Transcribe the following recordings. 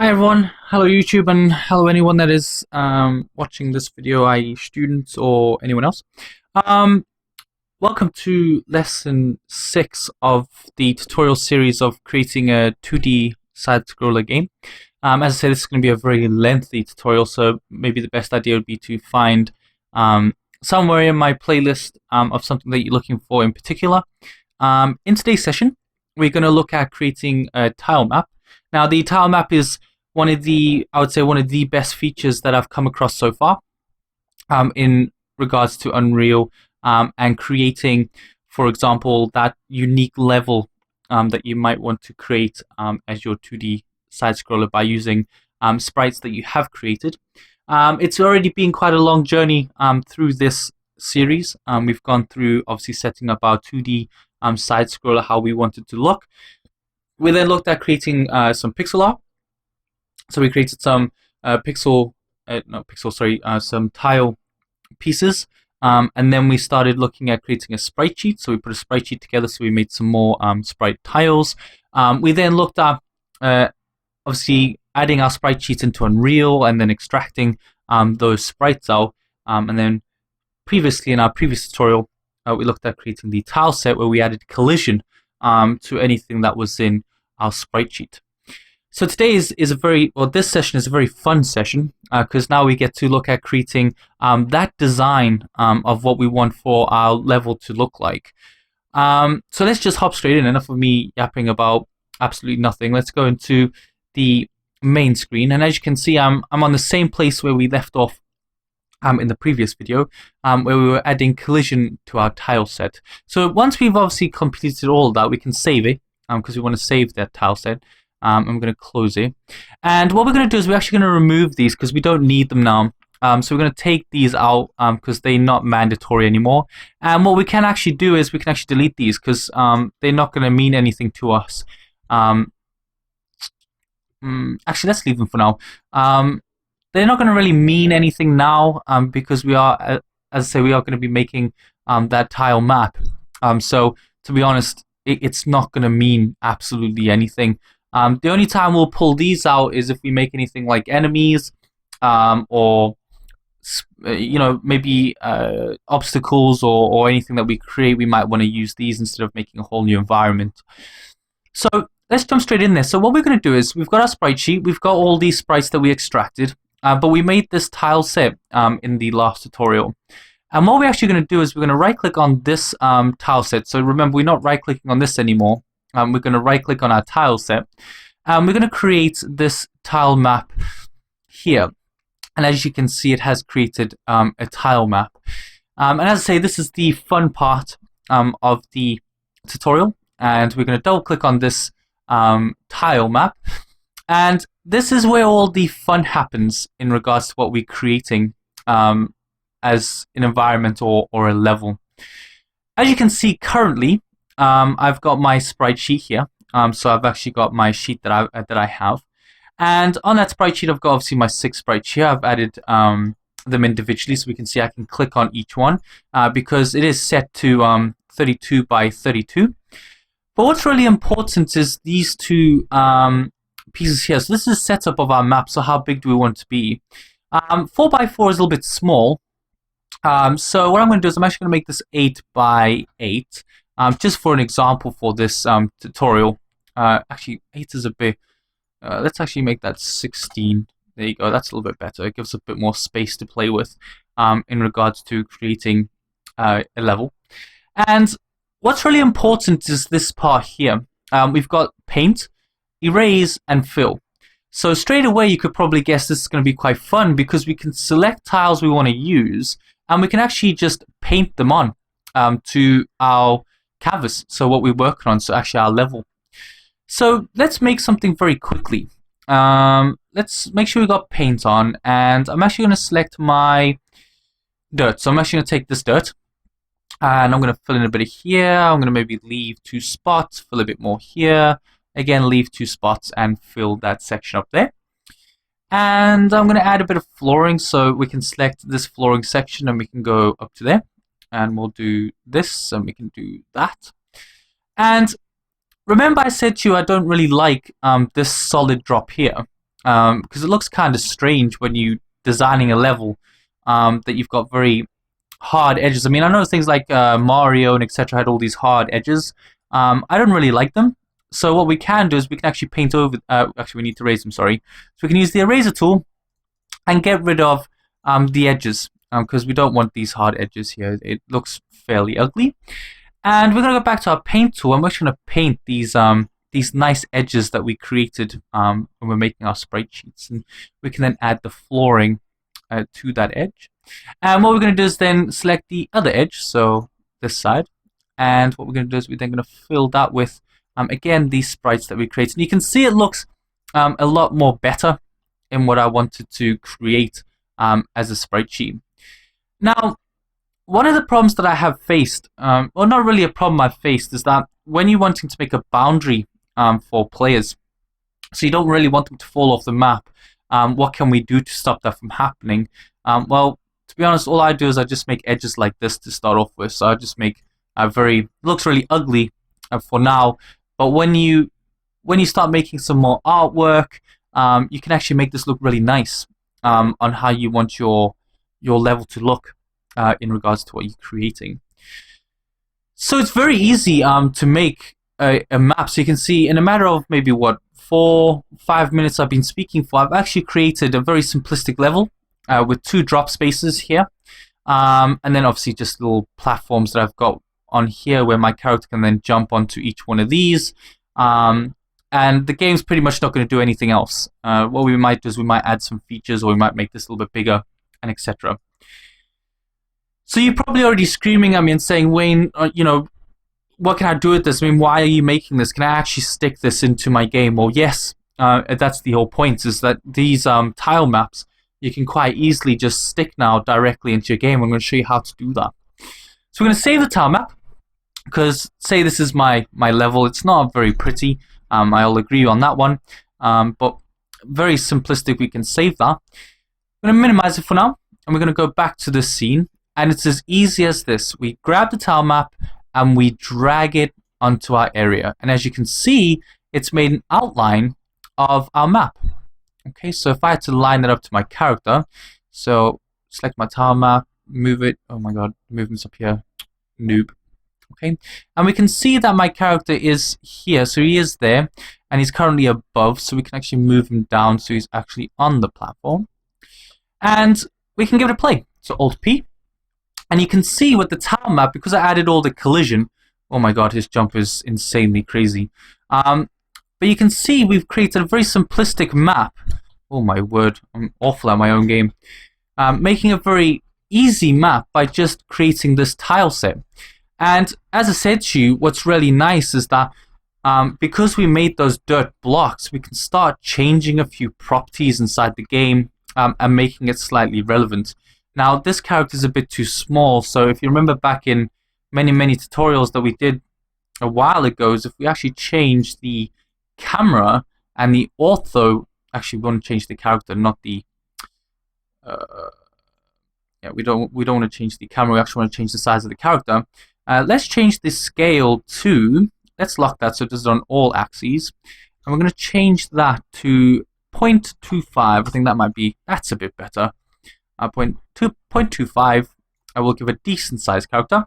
Hi everyone, hello YouTube and hello anyone that is watching this video, i.e. students or anyone else. Um, Welcome to lesson 6 of the tutorial series of creating a 2D side-scroller game. As I said, this is going to be a very lengthy tutorial, so maybe the best idea would be to find somewhere in my playlist of something that you're looking for in particular. In today's session, we're going to look at creating a tile map. Now, the tile map is one of the best features that I've come across so far in regards to Unreal and creating, for example, that unique level that you might want to create as your 2D side scroller by using sprites that you have created. It's already been quite a long journey through this series. We've gone through obviously setting up our 2D side scroller, how we want it to look. We then looked at creating some pixel art. So we created some some tile pieces. And then we started looking at creating a sprite sheet. So we put a sprite sheet together. So we made some more sprite tiles. We then looked at obviously adding our sprite sheets into Unreal and then extracting those sprites out. And then previously in our previous tutorial, we looked at creating the tile set where we added collision to anything that was in our sprite sheet. So today is this session is a very fun session because now we get to look at creating that design of what we want for our level to look like. So let's just hop straight in. Enough of me yapping about absolutely nothing. Let's go into the main screen, and as you can see, I'm on the same place where we left off in the previous video, where we were adding collision to our tile set. So once we've obviously completed all of that, we can save it because we want to save that tile set. I'm going to close it. And what we're going to do is we're actually going to remove these because we don't need them now. So we're going to take these out because they're not mandatory anymore. And what we can actually do is we can actually delete these because they're not going to mean anything to us. Actually, let's leave them for now. They're not going to really mean anything now because we are, as I say, we are going to be making that tile map. So to be honest, it's not going to mean absolutely anything. The only time we'll pull these out is if we make anything like enemies or maybe obstacles or anything that we create. We might want to use these instead of making a whole new environment. So let's jump straight in there. So what we're going to do is we've got our sprite sheet. We've got all these sprites that we extracted, but we made this tile set in the last tutorial. And what we're actually going to do is we're going to right click on this tile set. So remember, we're not right clicking on this anymore. We're going to right click on our tile set. We're going to create this tile map here. And as you can see, it has created a tile map. And as I say, this is the fun part of the tutorial. And we're going to double click on this tile map. And this is where all the fun happens in regards to what we're creating as an environment or a level. As you can see currently, I've got my sprite sheet here. So I've actually got my sheet that I have. And on that sprite sheet, I've got obviously my 6 sprites here. I've added them individually so we can see I can click on each one because it is set to 32 by 32. But what's really important is these two pieces here. So this is a setup of our map. So how big do we want it to be? 4 by 4 is a little bit small. So what I'm going to do is I'm actually going to make this 8 by 8. Just for an example for this tutorial. Actually, 8 is a bit... let's actually make that 16. There you go, that's a little bit better. It gives a bit more space to play with in regards to creating a level. And what's really important is this part here. We've got paint, erase, and fill. So straight away you could probably guess this is going to be quite fun because we can select tiles we want to use and we can actually just paint them on to our canvas. So what we're working on, so actually our level. So let's make something very quickly. Let's make sure we got paint on, and I'm actually going to select my dirt. So I'm actually going to take this dirt, and I'm going to fill in a bit of here. I'm going to maybe leave 2 spots, fill a bit more here. Again, leave 2 spots and fill that section up there. And I'm going to add a bit of flooring, so we can select this flooring section and we can go up to there. And we'll do this, and we can do that. And remember I said to you I don't really like this solid drop here. because it looks kind of strange when you designing a level that you've got very hard edges. I mean, I know things like Mario and etc. had all these hard edges. I don't really like them. So what we can do is we can actually paint over. Actually, we need to erase them. Sorry. So we can use the eraser tool and get rid of the edges because we don't want these hard edges here. It looks fairly ugly. And we're gonna go back to our paint tool, and we're just gonna paint these nice edges that we created when we're making our sprite sheets, and we can then add the flooring to that edge. And what we're going to do is then select the other edge, so this side. And what we're going to do is we're then going to fill that with, again, these sprites that we created. And you can see it looks a lot more better in what I wanted to create as a sprite sheet. Now, one of the problems that I have faced, well, not really a problem I've faced, is that when you're wanting to make a boundary for players, so you don't really want them to fall off the map, what can we do to stop that from happening? Well, to be honest, all I do is I just make edges like this to start off with. So I just make it looks really ugly for now. But when you start making some more artwork, you can actually make this look really nice on how you want your level to look in regards to what you're creating. So it's very easy to make a map. So you can see in a matter of maybe 4-5 minutes I've been speaking for, I've actually created a very simplistic level with 2 drop spaces here, and then obviously just little platforms that I've got on here where my character can then jump onto each one of these, and the game's pretty much not going to do anything else. What we might do is we might add some features, or we might make this a little bit bigger, and etc. So you're probably already screaming at me and saying, Wayne, what can I do with this? I mean, why are you making this? Can I actually stick this into my game? Well, yes, that's the whole point, is that these tile maps, you can quite easily just stick now directly into your game. I'm going to show you how to do that. So we're going to save the tile map, because say this is my level. It's not very pretty. I'll agree on that one, but very simplistic. We can save that. I'm going to minimize it for now, and we're going to go back to this scene, and it's as easy as this. We grab the tile map and we drag it onto our area, and as you can see, it's made an outline of our map. Okay, so if I had to line it up to my character, so select my tile map, move it. Oh my god, movement's up here. Noob. Okay, and we can see that my character is here, so he is there, and he's currently above, so we can actually move him down so he's actually on the platform. And we can give it a play. So Alt P, and you can see with the tile map, because I added all the collision, oh my god, his jump is insanely crazy. But you can see we've created a very simplistic map. Oh my word, I'm awful at my own game. Making a very easy map by just creating this tile set. And as I said to you, what's really nice is that because we made those dirt blocks, we can start changing a few properties inside the game and making it slightly relevant. Now, this character is a bit too small, so if you remember back in many tutorials that we did a while ago, is if we actually change the camera and the ortho, actually we want to change the character, not the we don't want to change the camera, we actually want to change the size of the character. Let's change the scale to, let's lock that so it does it on all axes, and we're going to change that to 0.25. I think that's a bit better. 0.25. I will give a decent sized character.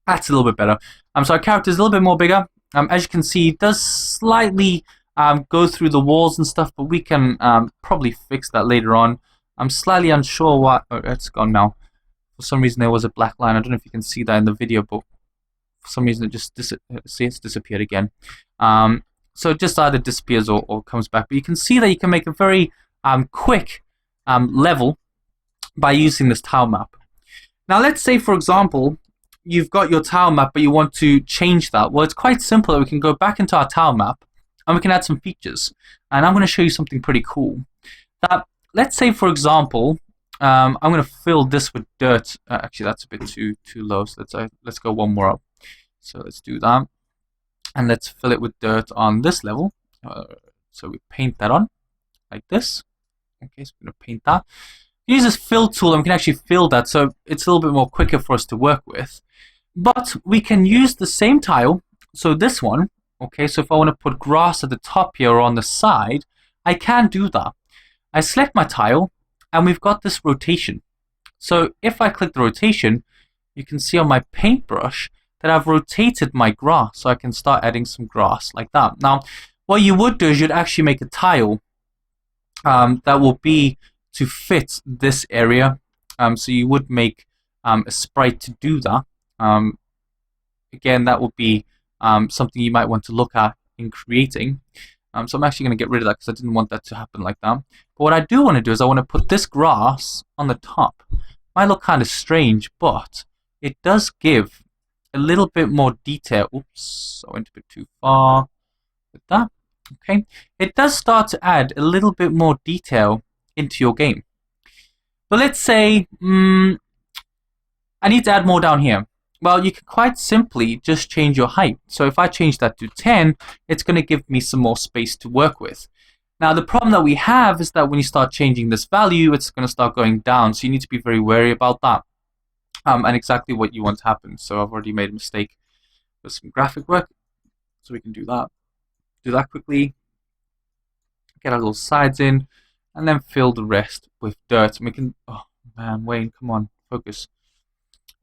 That's a little bit better. So our character is a little bit more bigger. As you can see, it does slightly go through the walls and stuff, but we can probably fix that later on. I'm slightly unsure why. Oh, it's gone now. For some reason, there was a black line. I don't know if you can see that in the video, but for some reason, it just it's disappeared again. So it just either disappears or comes back. But you can see that you can make a very quick level by using this tile map. Now, let's say, for example, you've got your tile map, but you want to change that. Well, it's quite simple. We can go back into our tile map, and we can add some features. And I'm going to show you something pretty cool. That, let's say, for example, I'm going to fill this with dirt. Actually, that's a bit too low. So let's go one more up. So let's do that, and let's fill it with dirt on this level. So we paint that on like this. Okay, so we're going to paint that. Use this fill tool, and we can actually fill that, so it's a little bit more quicker for us to work with. But we can use the same tile, so this one. Okay, so if I want to put grass at the top here or on the side, I can do that. I select my tile, and we've got this rotation. So if I click the rotation, you can see on my paintbrush that I've rotated my grass, so I can start adding some grass like that. Now, what you would do is you'd actually make a tile that will be to fit this area. So you would make a sprite to do that. Again, that would be something you might want to look at in creating. So I'm actually going to get rid of that because I didn't want that to happen like that. But what I do want to do is I want to put this grass on the top. Might look kind of strange, but it does give a little bit more detail. Oops, I went a bit too far with that. Okay, it does start to add a little bit more detail into your game. But let's say I need to add more down here. Well, you can quite simply just change your height. So if I change that to 10, it's going to give me some more space to work with. Now, the problem that we have is that when you start changing this value, it's going to start going down. So you need to be very wary about that and exactly what you want to happen. So I've already made a mistake with some graphic work. So we can do that. Do that quickly. Get our little sides in. And then fill the rest with dirt. And we can... Oh, man, Wayne, come on. Focus.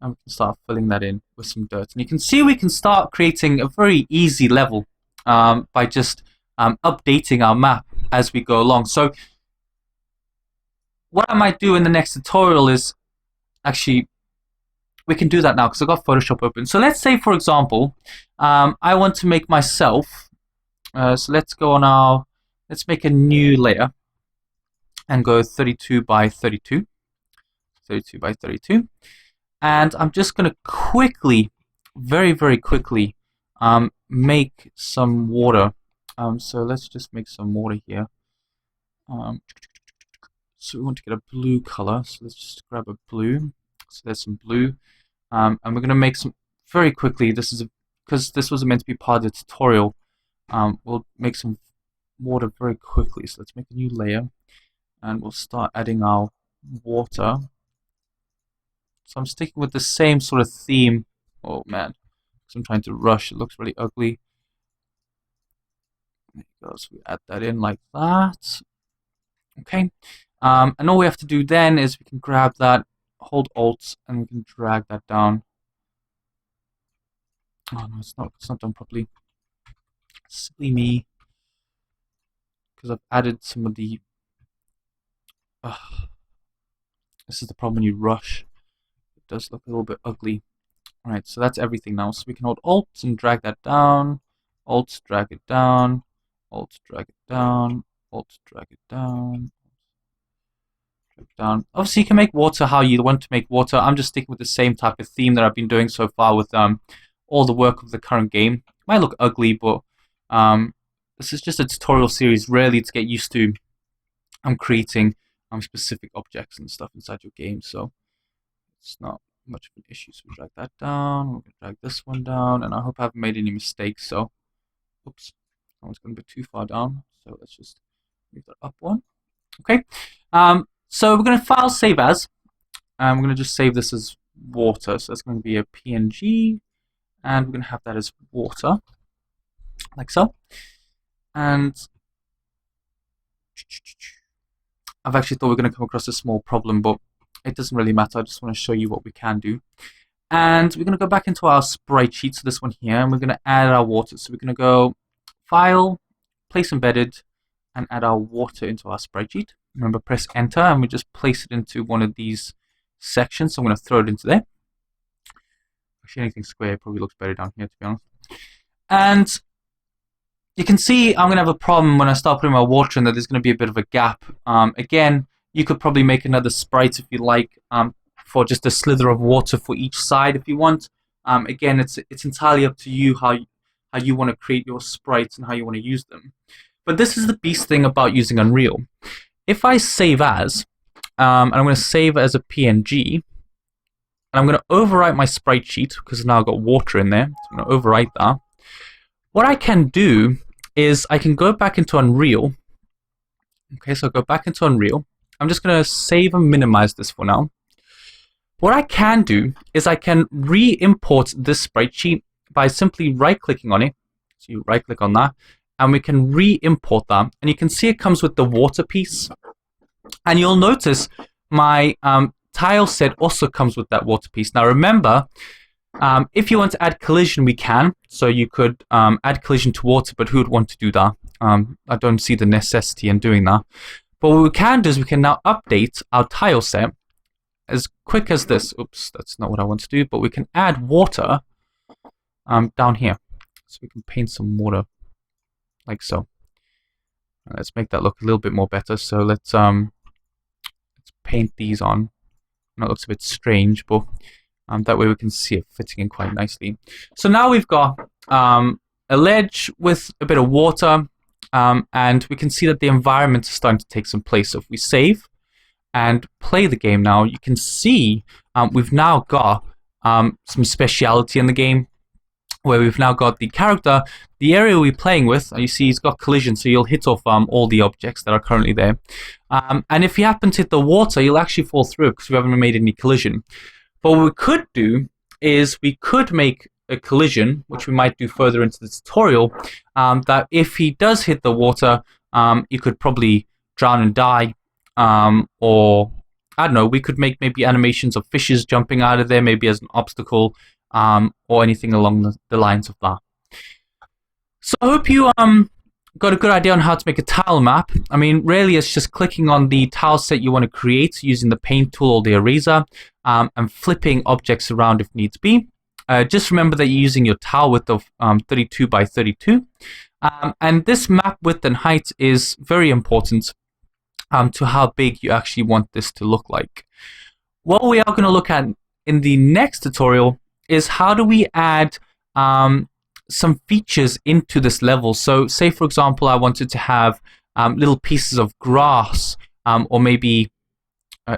And we can start filling that in with some dirt. And you can see we can start creating a very easy level by just updating our map as we go along. So what I might do in the next tutorial is actually, we can do that now because I've got Photoshop open. So let's say, for example, I want to make myself, so let's go on our, let's make a new layer and go 32 by 32. 32 by 32. And I'm just going to quickly, very, very quickly, make some water. So let's just make some water here. So we want to get a blue color. So let's just grab a blue. So there's some blue. And we're going to make some, very quickly, this is because this was meant to be part of the tutorial. We'll make some water very quickly. So let's make a new layer. And we'll start adding our water. So I'm sticking with the same sort of theme. Oh man, because I'm trying to rush. It looks really ugly. There you go. So we add that in like that. Okay. And all we have to do then is we can grab that, hold Alt, and we can drag that down. Oh no, it's not done properly. Silly me. Because I've added some of the... this is the problem when you rush. It does look a little bit ugly. Alright, so that's everything now. So we can hold Alt and drag that down. Alt, drag it down. Alt, drag it down. Alt, drag it down. Drag it down. Obviously, you can make water how you want to make water. I'm just sticking with the same type of theme that I've been doing so far with all the work of the current game. It might look ugly, but this is just a tutorial series, really, to get used to creating specific objects and stuff inside your game. So it's not much of an issue. So we drag that down. We're going to drag this one down, and I hope I haven't made any mistakes. So, oops, that one's going to be too far down. So let's just move that up one. Okay. So we're going to file save as. We're going to just save this as water. So that's going to be a PNG, and we're going to have that as water, like so. And I've actually thought we are going to come across a small problem, but it doesn't really matter. I just want to show you what we can do. And we're going to go back into our sprite sheet, so this one here, and we're going to add our water. So we're going to go File, Place Embedded, and add our water into our sprite sheet. Remember, press Enter, and we just place it into one of these sections. So I'm going to throw it into there. Actually, anything square probably looks better down here, to be honest. And you can see I'm going to have a problem when I start putting my water in that there's going to be a bit of a gap. Again, you could probably make another sprite if you like, for just a slither of water for each side if you want. Again, it's entirely up to you how you want to create your sprites and how you want to use them. But this is the beast thing about using Unreal. If I save as, and I'm going to save as a PNG, and I'm going to overwrite my sprite sheet because now I've got water in there. So I'm going to overwrite that. What I can do is I can go back into Unreal. Okay, so I'll go back into Unreal. I'm just going to save and minimize this for now. What I can do is I can re-import this sprite sheet by simply right-clicking on it. So you right-click on that, and we can re-import that. And you can see it comes with the water piece. And you'll notice my tile set also comes with that water piece. Now remember, if you want to add collision, we can. So you could add collision to water, but who would want to do that? I don't see the necessity in doing that. But what we can do is we can now update our tile set as quick as this. Oops, that's not what I want to do. But we can add water down here. So we can paint some water like so. Let's make that look a little bit more better. So let's paint these on. That looks a bit strange, but that way we can see it fitting in quite nicely. So now we've got a ledge with a bit of water, and we can see that the environment is starting to take some place. So if we save and play the game now, you can see we've now got some speciality in the game, where we've now got the character, the area we're playing with. You see he's got collision, so you'll hit off all the objects that are currently there. And if you happen to hit the water, you'll actually fall through because we haven't made any collision. But what we could do is we could make a collision, which we might do further into the tutorial, that if he does hit the water, you could probably drown and die, or I don't know, we could make maybe animations of fishes jumping out of there, maybe as an obstacle, or anything along the lines of that. So I hope you got a good idea on how to make a tile map. I mean, really, it's just clicking on the tile set you want to create using the paint tool or the eraser, and flipping objects around if needs be. Just remember that you're using your tile width of 32 by 32. And this map width and height is very important to how big you actually want this to look like. What we are going to look at in the next tutorial is how do we add some features into this level. So say, for example, I wanted to have little pieces of grass, or maybe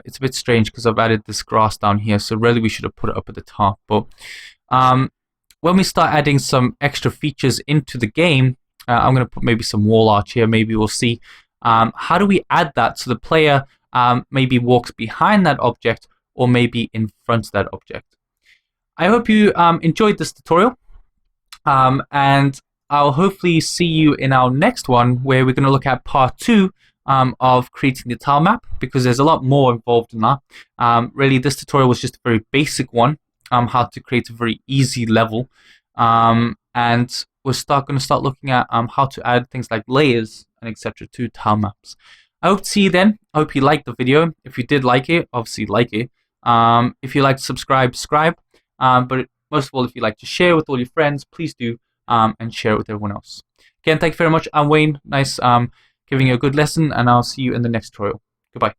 it's a bit strange because I've added this grass down here, so really we should have put it up at the top. But when we start adding some extra features into the game, I'm going to put maybe some wall art here. Maybe we'll see how do we add that so the player maybe walks behind that object or maybe in front of that object. I hope you enjoyed this tutorial, and I'll hopefully see you in our next one, where we're going to look at part 2 of creating the tile map, because there's a lot more involved in that. Really, this tutorial was just a very basic one, how to create a very easy level, and we're going to start looking at how to add things like layers and etc. to tile maps. I hope to see you then. I hope you liked the video. If you did like it, obviously like it. If you like to subscribe, but most of all, if you like to share with all your friends, please do, and share it with everyone else. Again, thank you very much. I'm Wayne. Nice giving you a good lesson, and I'll see you in the next tutorial. Goodbye.